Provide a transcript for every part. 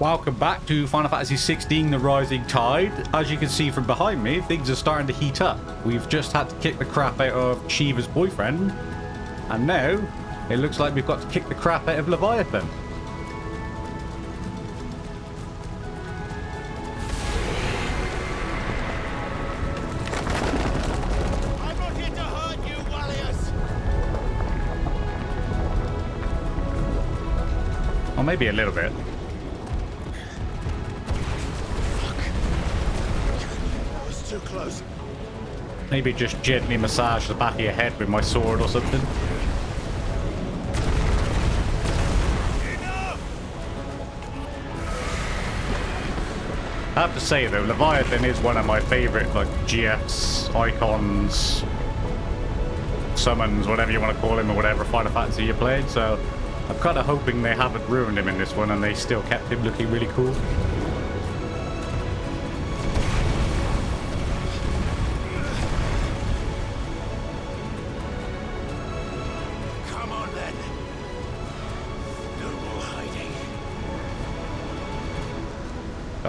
Welcome back to Final Fantasy 16, The Rising Tide. As you can see from behind me, things are starting to heat up. We've just had to kick the crap out of Shiva's boyfriend, and now it looks like we've got to kick the crap out of Leviathan. I'm not here to hurt you, warriors. Or maybe a little bit. Too close. Maybe just gently massage the back of your head with my sword or something. Enough! I have to say though, Leviathan is one of my favourite like GFs, icons, summons, whatever you want to call him or whatever Final Fantasy you played, so I'm kind of hoping they haven't ruined him in this one and they still kept him looking really cool.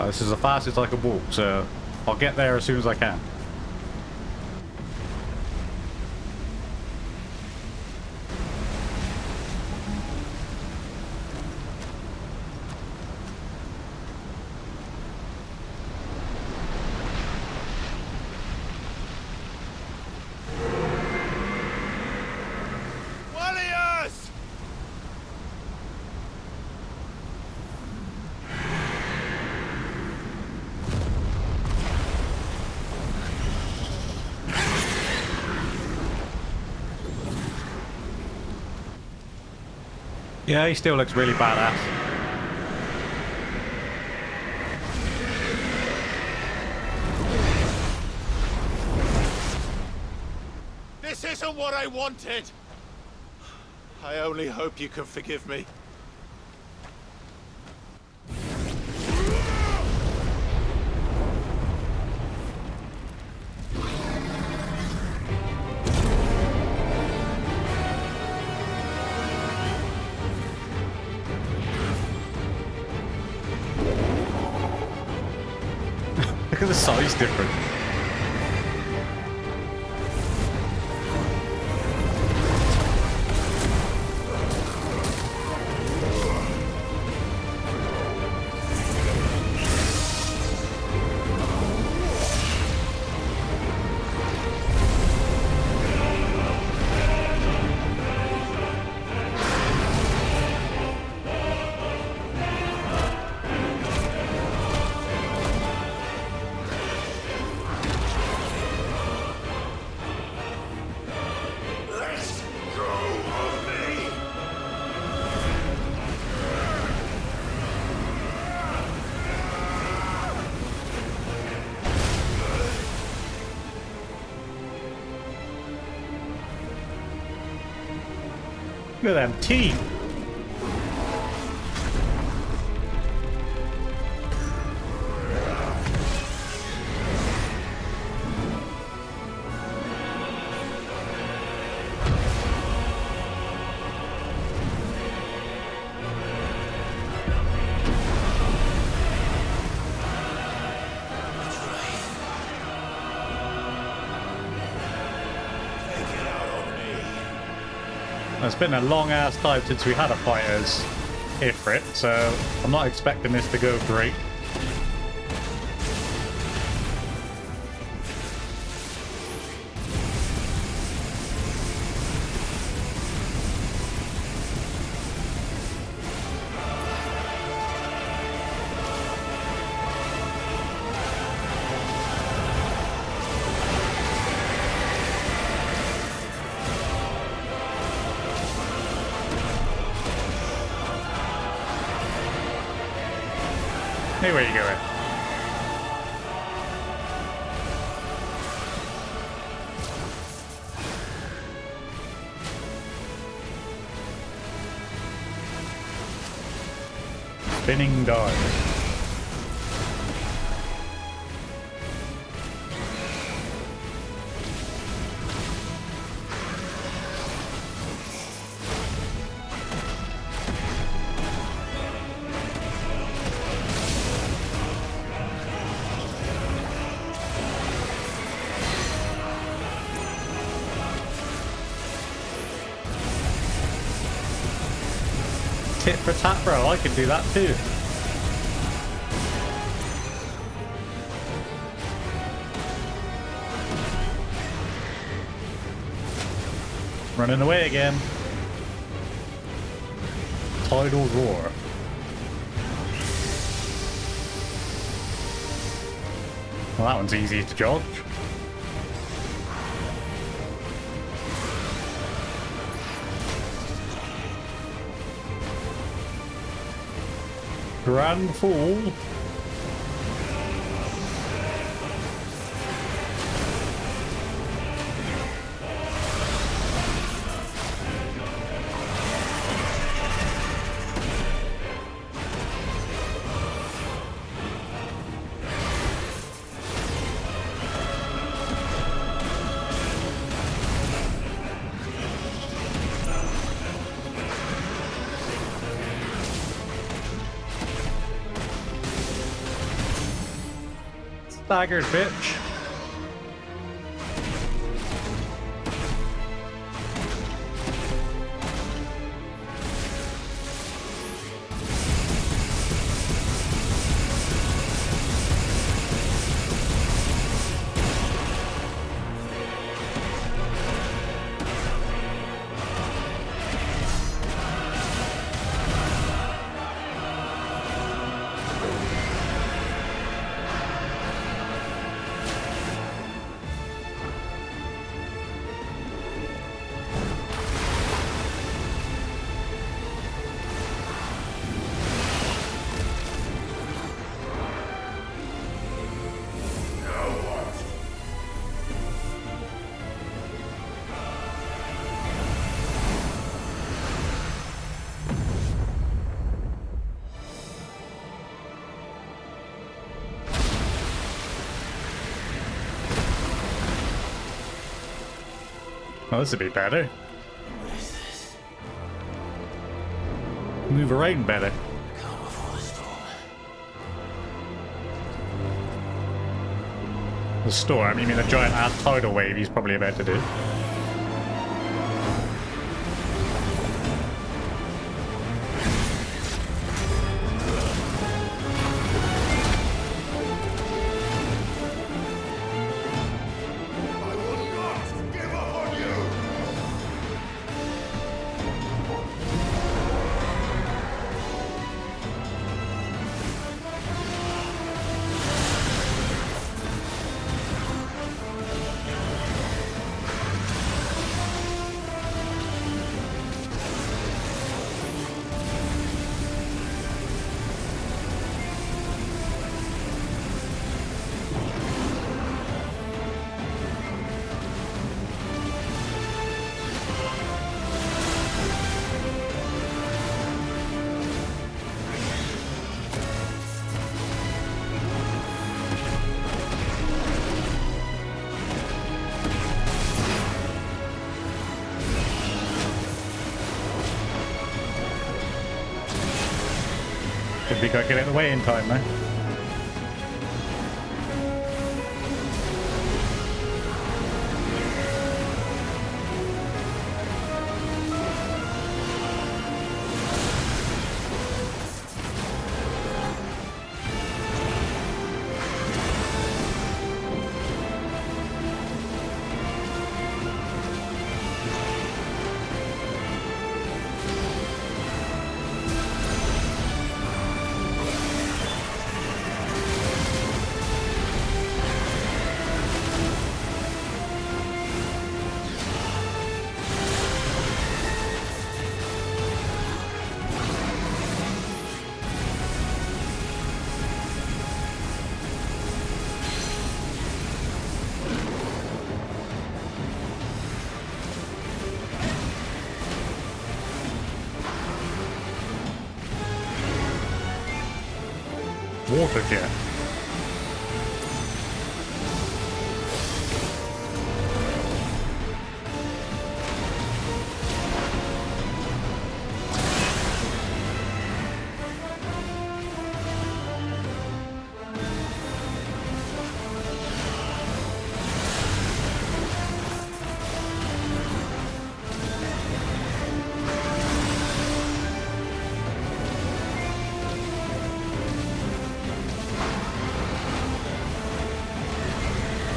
This is the fastest I can walk, so I'll get there as soon as I can. Warriors! Yeah, he still looks really badass. This isn't what I wanted. I only hope you can forgive me. Look at the size difference. Look at them teeth. It's been a long ass time since we had a fight as Ifrit, so I'm not expecting this to go great. Hey, where you going? Spinning dive. tit for tat, bro. I can do that too. Running away again. Tidal roar. Well, that one's easy to dodge. Grand Fall. Staggered, bitch. Oh, this would be better. What is this? Move around better. Calm before the storm. The storm? You mean the giant ass tidal wave he's probably about to do? Should be got get out of the way in time, man. Water jet.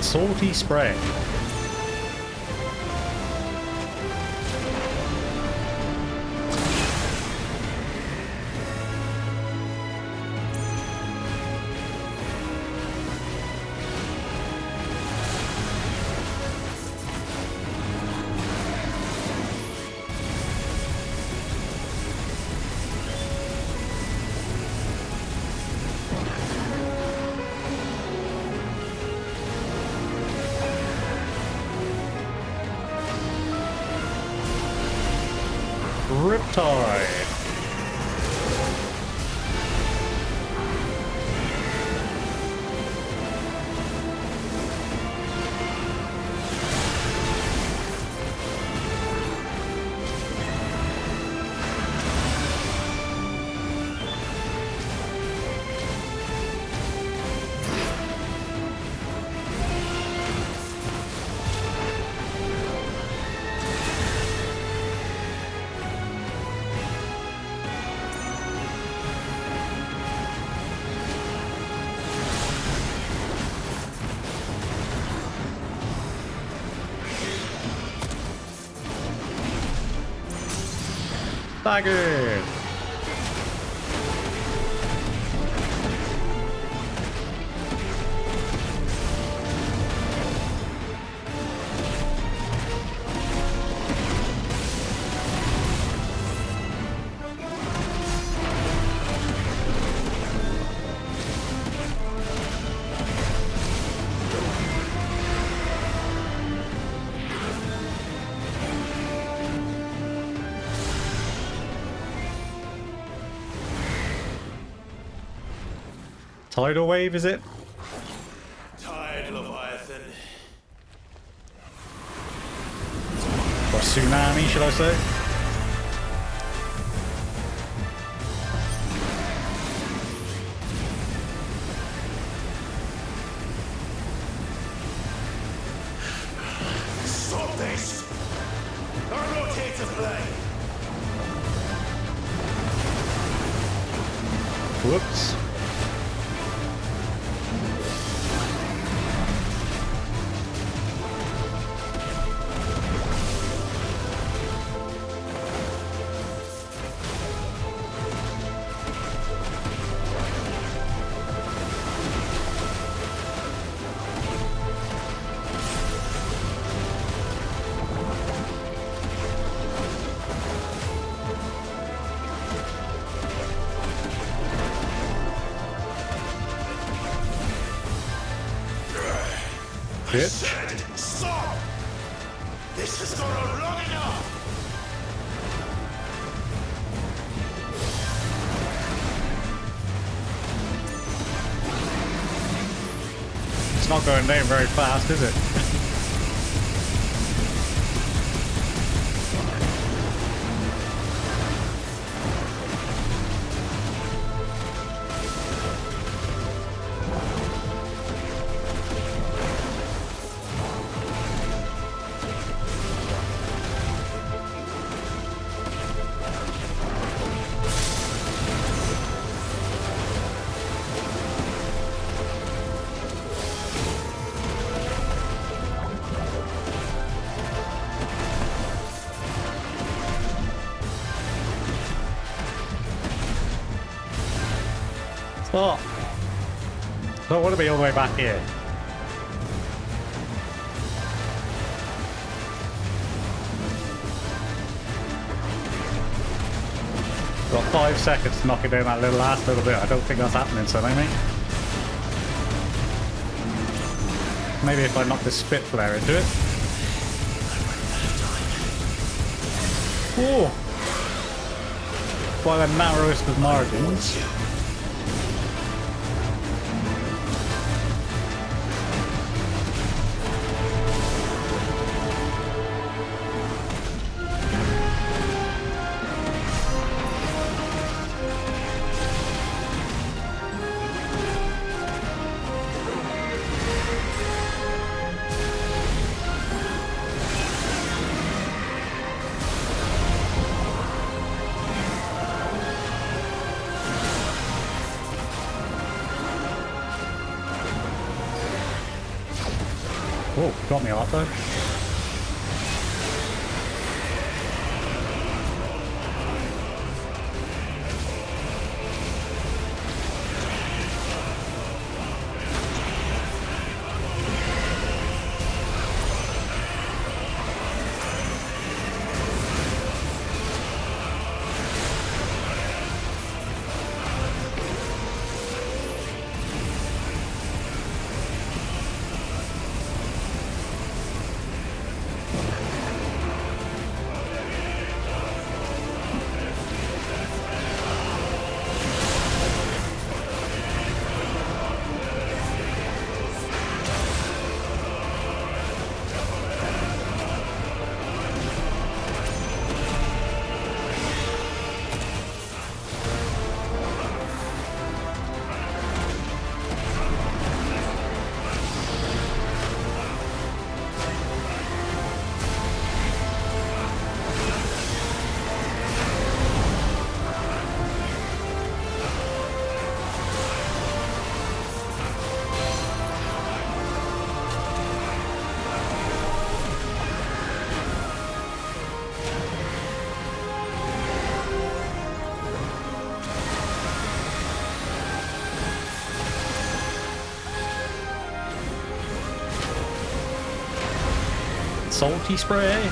salty spray. Riptide. Staggered. Tidal wave, is it? Tide, Leviathan. Or tsunami, should I say? Stop this! I'm not here to play! Whoops. Bitch. Stop! This has gone on long enough! It's not going down very fast, is it? Stop. Don't want to be all the way back here. Got 5 seconds to knock it down that little last little bit. I don't think that's happening, so maybe. Maybe if I knock this spit flare into it. Whoa! By the narrowest of margins. Oh, got me a lot though. Salty spray.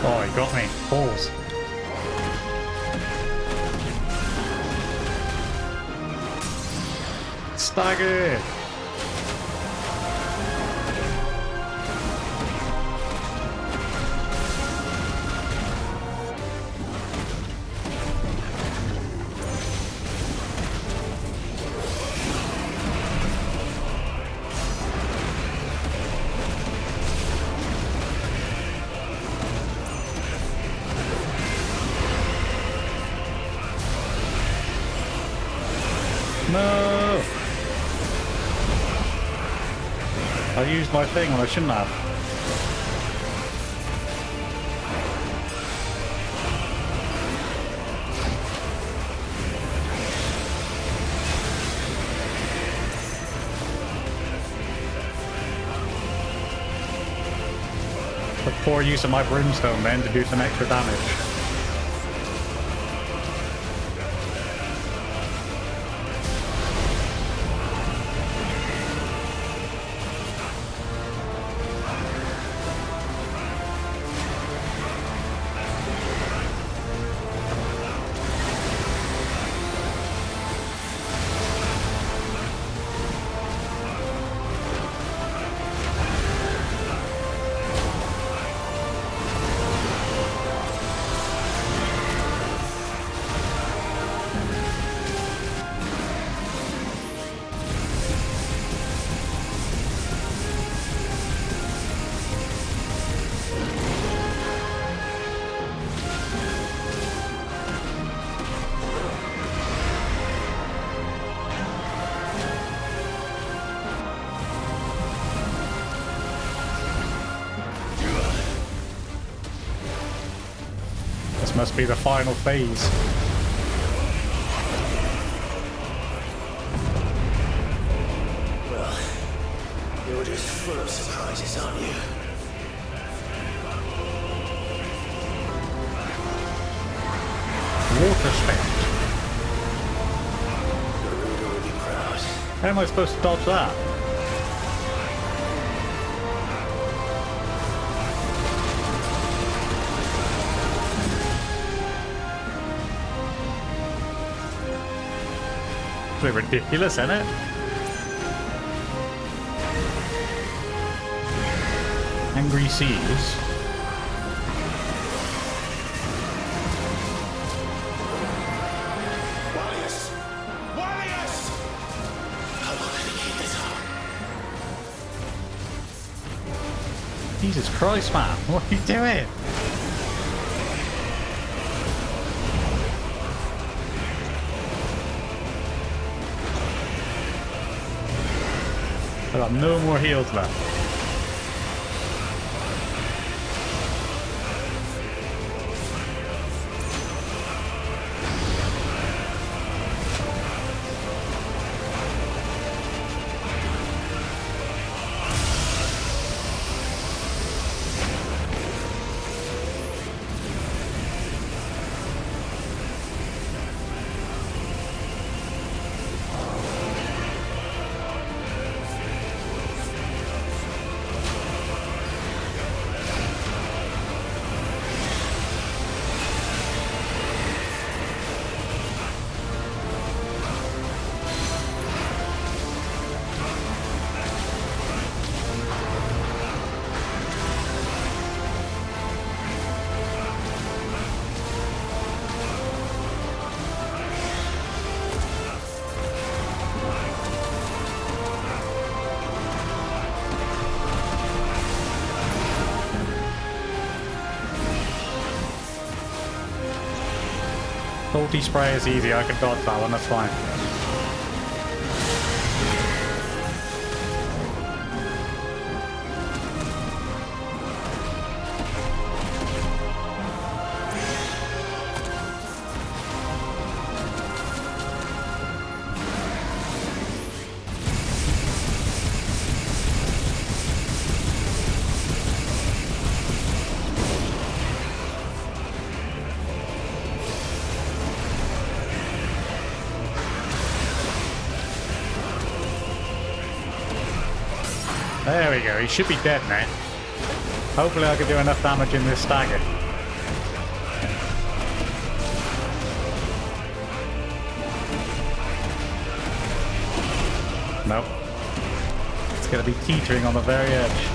Oh, he got me. Balls. Stagger! No! I used my thing when I shouldn't have. The poor use of my brimstone then to do some extra damage. This must be the final phase. Well, you're just full of surprises, aren't you? Water spout. The reader will be proud. How am I supposed to dodge that? absolutely ridiculous, isn't it? Angry Seas. Jesus Christ, man. What are you doing? I got no more heals left. Salty spray is easy, I can dodge that one, that's fine. There we go, he should be dead now. Hopefully I can do enough damage in this stagger. Nope. It's going to be teetering on the very edge.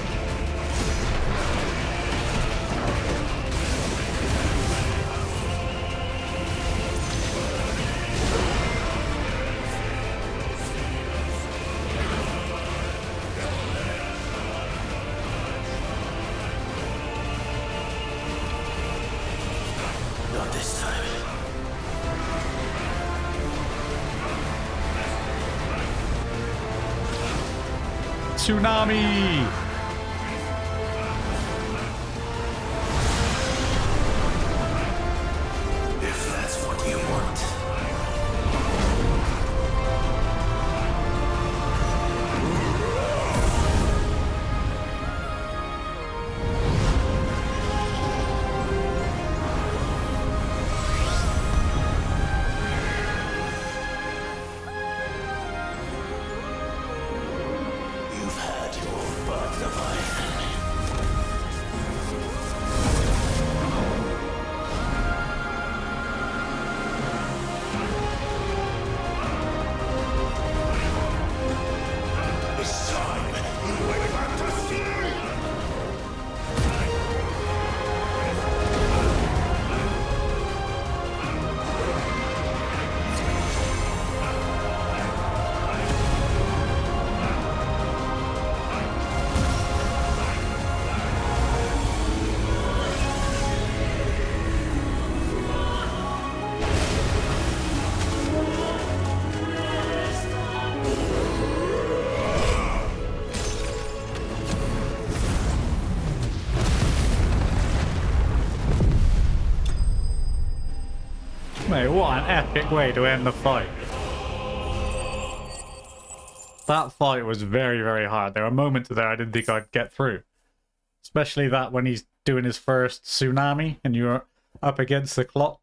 Tsunami! If that's what you want. You've had your fun, Leviathan. It's time. We're about to sleep. Mate, what an epic way to end the fight. That fight was very, very hard. There were moments there I didn't think I'd get through. Especially that when he's doing his first tsunami and you're up against the clock.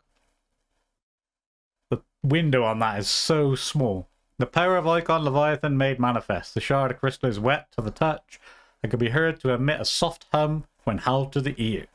The window on that is so small. The power of Eikon Leviathan made manifest. The shard of crystal is wet to the touch and can be heard to emit a soft hum when held to the ear.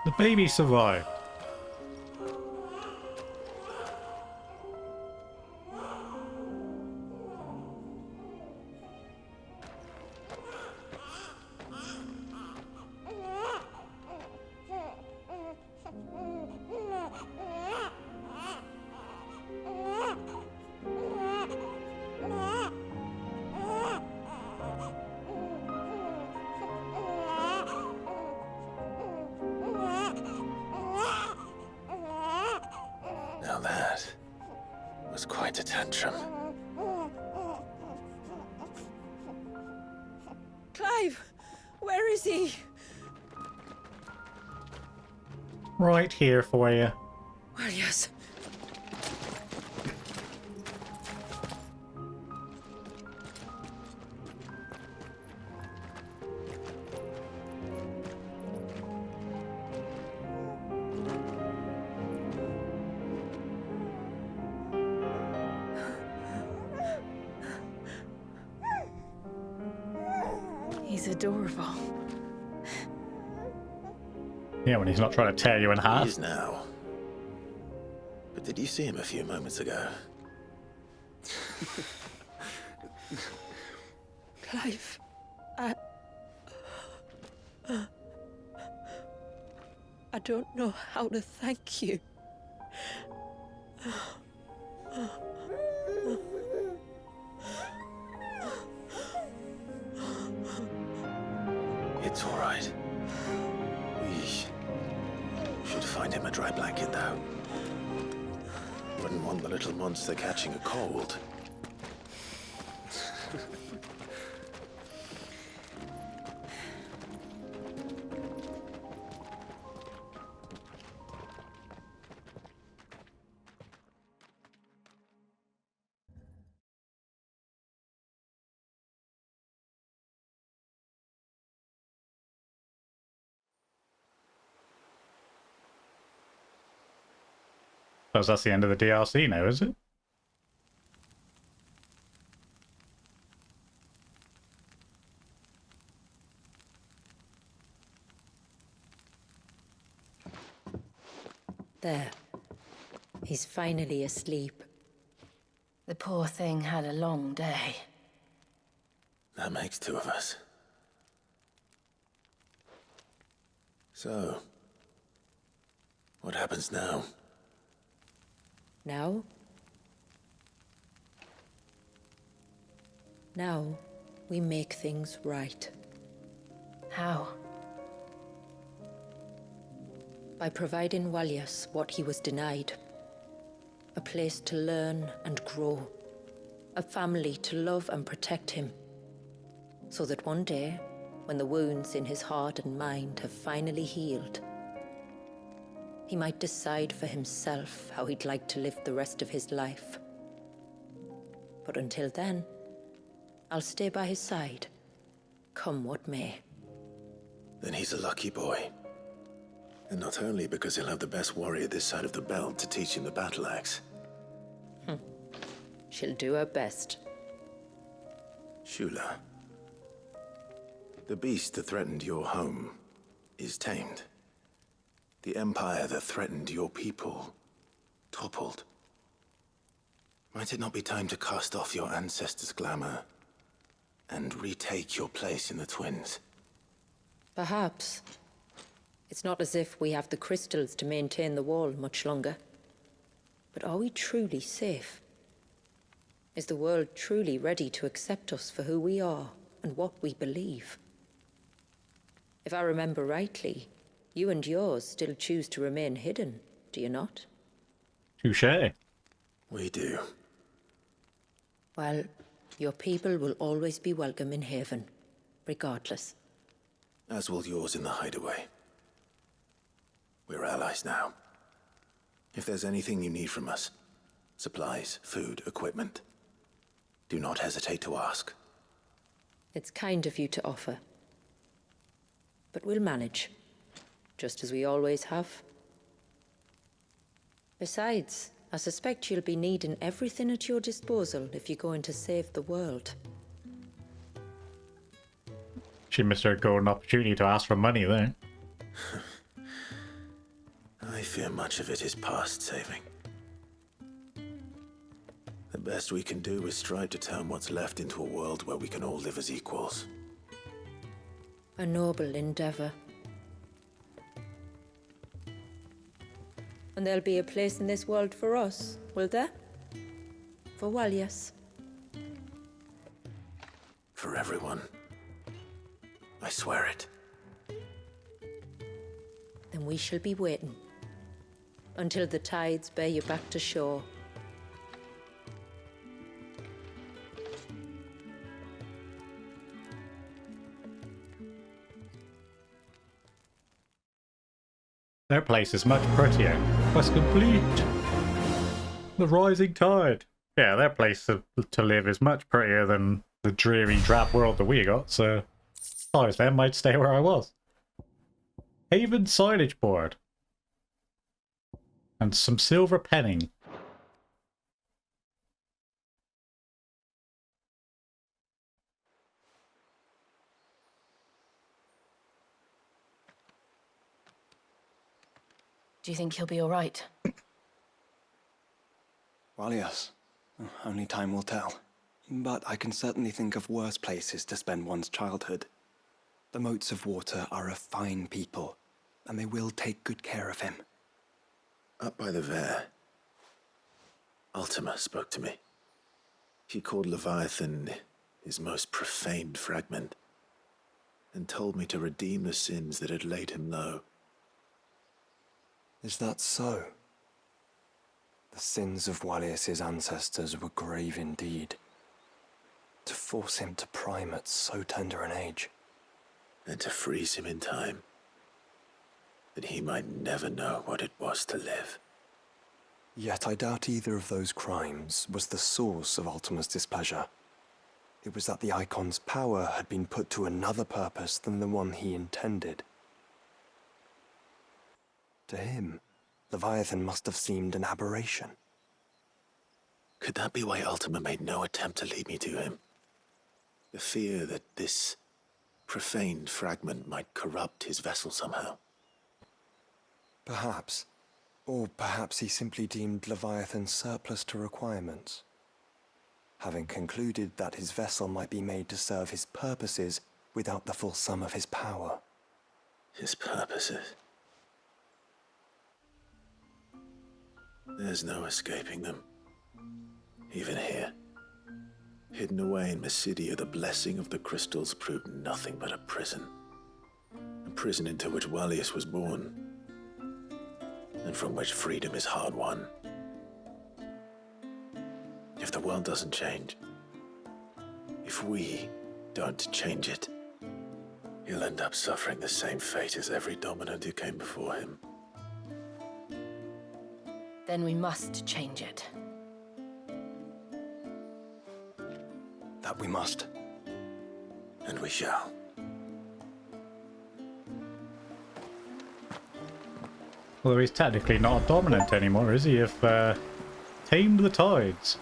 The baby survived. Now that was quite a tantrum. Clive! Where is he? Right here for you. Well, yes. He's adorable. Yeah, when he's not trying to tear you in He half. is now. But did you see him a few moments ago? Clive, I don't know how to thank you. It's all right. We should find him a dry blanket, though. Wouldn't want the little monster catching a cold. Suppose that's the end of the DLC now, is it? There. He's finally asleep. The poor thing had a long day. That makes two of us. So, what happens now? Now? Now, we make things right. How? By providing Walyas what he was denied. A place to learn and grow. A family to love and protect him. So that one day, when the wounds in his heart and mind have finally healed, he might decide for himself how he'd like to live the rest of his life. But until then, I'll stay by his side, come what may. Then he's a lucky boy. And not only because he'll have the best warrior this side of the belt to teach him the battle axe. She'll do her best. Shula, the beast that threatened your home is tamed. The empire that threatened your people toppled. Might it not be time to cast off your ancestors' glamour and retake your place in the Twins? Perhaps. It's not as if we have the crystals to maintain the wall much longer. But are we truly safe? Is the world truly ready to accept us for who we are and what we believe? If I remember rightly, you and yours still choose to remain hidden, do you not? Touché. We do. Well, your people will always be welcome in Haven, regardless. As will yours in the hideaway. We're allies now. If there's anything you need from us, supplies, food, equipment, do not hesitate to ask. It's kind of you to offer. But we'll manage, just as we always have. Besides, I suspect you'll be needing everything at your disposal if you're going to save the world. She missed her golden opportunity to ask for money there. I fear much of it is past saving. The best we can do is strive to turn what's left into a world where we can all live as equals. A noble endeavor. And there'll be a place in this world for us, will there? For Walias. For everyone. I swear it. Then we shall be waiting. Until the tides bear you back to shore. Their place is much prettier. Quest complete. The rising tide. Yeah, their place to live is much prettier than the dreary, drab world that we got, so if I was them, I'd stay where I was. Haven signage board. And some silver penning. Do you think he'll be all right? Well, yes. Only time will tell. But I can certainly think of worse places to spend one's childhood. The Moats of Water are a fine people, and they will take good care of him. Up by the Vare, Ultima spoke to me. He called Leviathan his most profaned fragment, and told me to redeem the sins that had laid him low. Is that so? The sins of Walias's ancestors were grave indeed. To force him to prime at so tender an age. And to freeze him in time, that he might never know what it was to live. Yet I doubt either of those crimes was the source of Ultima's displeasure. It was that the Eikon's power had been put to another purpose than the one he intended. To him, Leviathan must have seemed an aberration. Could that be why Ultima made no attempt to lead me to him? The fear that this profaned fragment might corrupt his vessel somehow. Perhaps. Or perhaps he simply deemed Leviathan surplus to requirements. Having concluded that his vessel might be made to serve his purposes without the full sum of his power. His purposes. There's no escaping them. Even here. Hidden away in Mysidia, the blessing of the crystals proved nothing but a prison. A prison into which Walias was born, and from which freedom is hard won. If the world doesn't change, if we don't change it, he'll end up suffering the same fate as every dominant who came before him. Then we must change it. That we must. And we shall. Although he's technically not a dominant anymore, is he? If tamed the tides.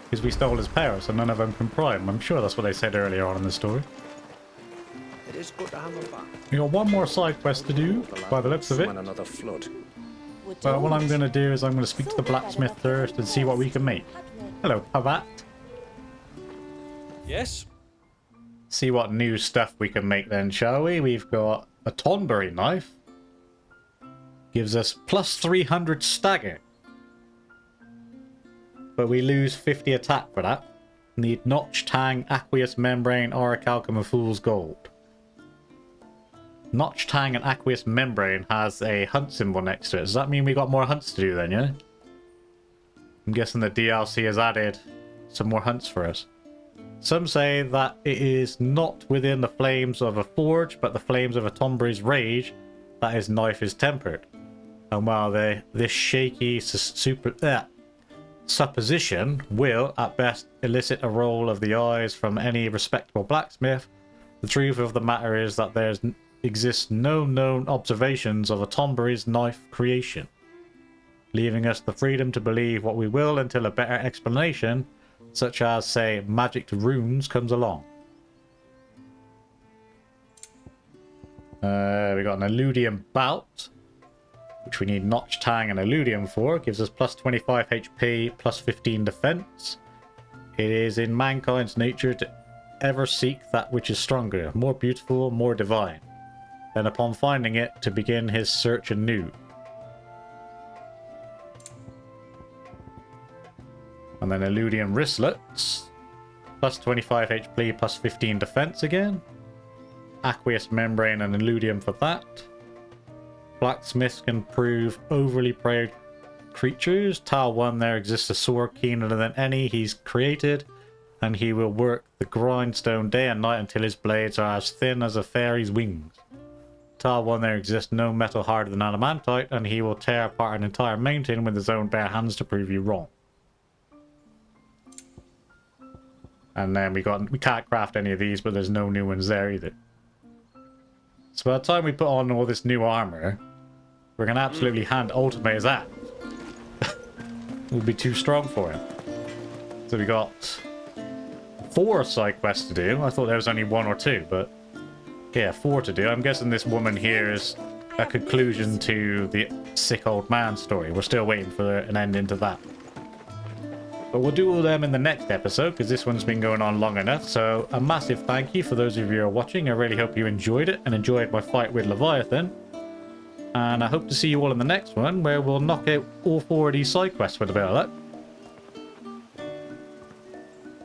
Because we stole his power, so none of them can prime. I'm sure that's what they said earlier on in the story. It is good to have him back. We got one more side quest to do, by the looks of it. Another flood. But what I'm going to do is I'm going to speak to the blacksmith first and see what we can make. Hello, Pavat. Yes? See what new stuff we can make then, shall we? We've got a Tonberry knife. Gives us plus 300 stagger. But we lose 50 attack for that. Need Notch, Tang, Aqueous Membrane, Orichalcum, and Fool's Gold. Notch, Tang, and Aqueous Membrane has a hunt symbol next to it. Does that mean we got more hunts to do then, yeah? I'm guessing the DLC has added some more hunts for us. Some say that it is not within the flames of a forge, but the flames of a Tonberry's rage that his knife is tempered. And while this shaky supposition will, at best, elicit a roll of the eyes from any respectable blacksmith, the truth of the matter is that there exists no known observations of a Tonberry's knife creation, leaving us the freedom to believe what we will until a better explanation, such as, say, magic runes, comes along. We got an Eludium Bout. which we need Notch, Tang, and Illudium for. It gives us plus 25 HP, plus 15 defense. It is in mankind's nature to ever seek that which is stronger, more beautiful, more divine. Then upon finding it, to begin his search anew. And then Illudium wristlets. Plus 25 HP, plus 15 defense again. Aqueous membrane and Illudium for that. Blacksmiths can prove overly proud creatures. Tile 1 there exists a sword keener than any he's created, and he will work the grindstone day and night until his blades are as thin as a fairy's wings. Tile 1 there exists no metal harder than adamantite, and he will tear apart an entire mountain with his own bare hands to prove you wrong. And then we can't craft any of these, but there's no new ones there either. So by the time we put on all this new armor, we're going to absolutely hand ultimate his ass. We'll be too strong for him. So we got 4 side quests to do. I thought there was only 1 or 2, but yeah, 4 to do. I'm guessing this woman here is a conclusion to the sick old man story. We're still waiting for an ending to that. But we'll do all of them in the next episode, because this one's been going on long enough. So a massive thank you for those of you who are watching. I really hope you enjoyed it and enjoyed my fight with Leviathan. And I hope to see you all in the next one, where we'll knock out all 4 of these side quests with a bit of luck.